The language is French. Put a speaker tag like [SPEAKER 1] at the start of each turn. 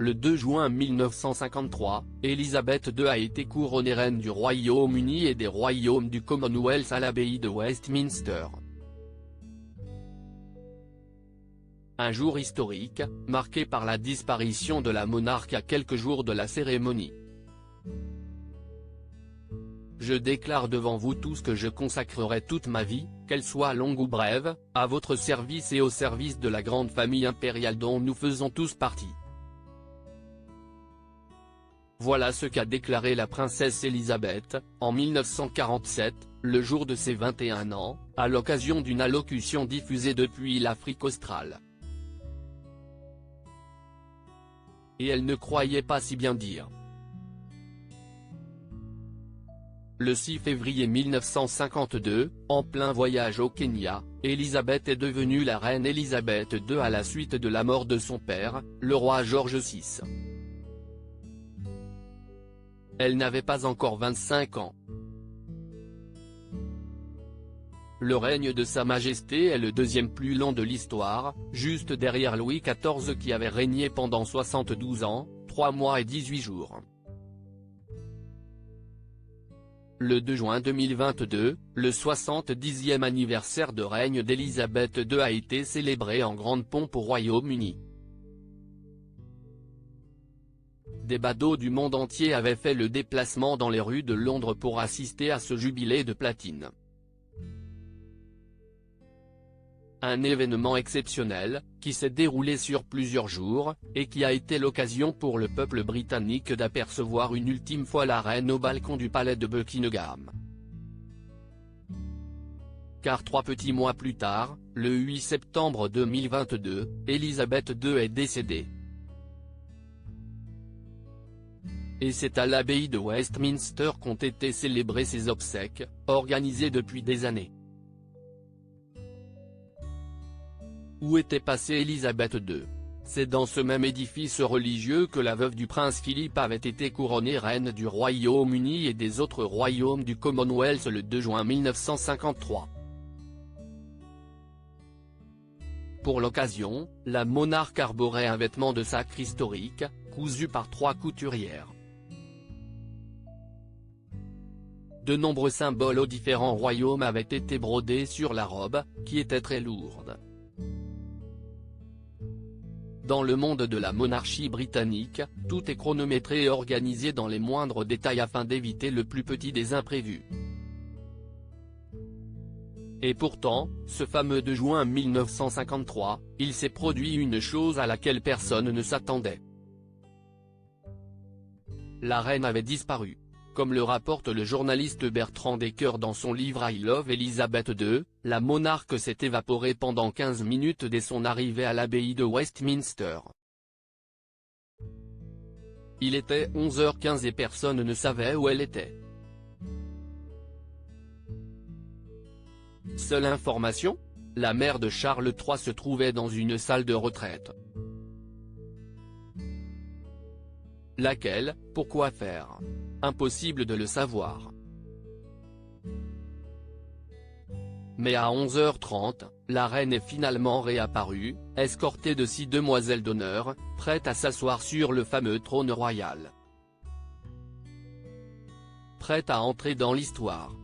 [SPEAKER 1] Le 2 juin 1953, Élisabeth II a été couronnée reine du Royaume-Uni et des royaumes du Commonwealth à l'abbaye de Westminster. Un jour historique, marqué par la disparition de la monarque à quelques jours de la cérémonie. Je déclare devant vous tous que je consacrerai toute ma vie, qu'elle soit longue ou brève, à votre service et au service de la grande famille impériale dont nous faisons tous partie. Voilà ce qu'a déclaré la princesse Élisabeth, en 1947, le jour de ses 21 ans, à l'occasion d'une allocution diffusée depuis l'Afrique australe. Et elle ne croyait pas si bien dire. Le 6 février 1952, en plein voyage au Kenya, Élisabeth est devenue la reine Élisabeth II à la suite de la mort de son père, le roi George VI. Elle n'avait pas encore 25 ans. Le règne de Sa Majesté est le deuxième plus long de l'histoire, juste derrière Louis XIV qui avait régné pendant 72 ans, 3 mois et 18 jours. Le 2 juin 2022, le 70e anniversaire de règne d'Élisabeth II a été célébré en grande pompe au Royaume-Uni. Des badauds du monde entier avaient fait le déplacement dans les rues de Londres pour assister à ce jubilé de platine. Un événement exceptionnel, qui s'est déroulé sur plusieurs jours, et qui a été l'occasion pour le peuple britannique d'apercevoir une ultime fois la reine au balcon du palais de Buckingham. Car 3 petits mois plus tard, le 8 septembre 2022, Élisabeth II est décédée. Et c'est à l'abbaye de Westminster qu'ont été célébrées ses obsèques, organisées depuis des années. Où était passée Élisabeth II? C'est dans ce même édifice religieux que la veuve du prince Philippe avait été couronnée reine du Royaume-Uni et des autres royaumes du Commonwealth le 2 juin 1953. Pour l'occasion, la monarque arborait un vêtement de sacre historique, cousu par 3 couturières. De nombreux symboles aux différents royaumes avaient été brodés sur la robe, qui était très lourde. Dans le monde de la monarchie britannique, tout est chronométré et organisé dans les moindres détails afin d'éviter le plus petit des imprévus. Et pourtant, ce fameux 2 juin 1953, il s'est produit une chose à laquelle personne ne s'attendait. La reine avait disparu. Comme le rapporte le journaliste Bertrand Decker dans son livre I Love Elizabeth II, la monarque s'est évaporée pendant 15 minutes dès son arrivée à l'abbaye de Westminster. Il était 11h15 et personne ne savait où elle était. Seule information, la mère de Charles III se trouvait dans une salle de retraite. Laquelle, pourquoi faire? Impossible de le savoir. Mais à 11h30, la reine est finalement réapparue, escortée de 6 demoiselles d'honneur, prêtes à s'asseoir sur le fameux trône royal. Prête à entrer dans l'histoire.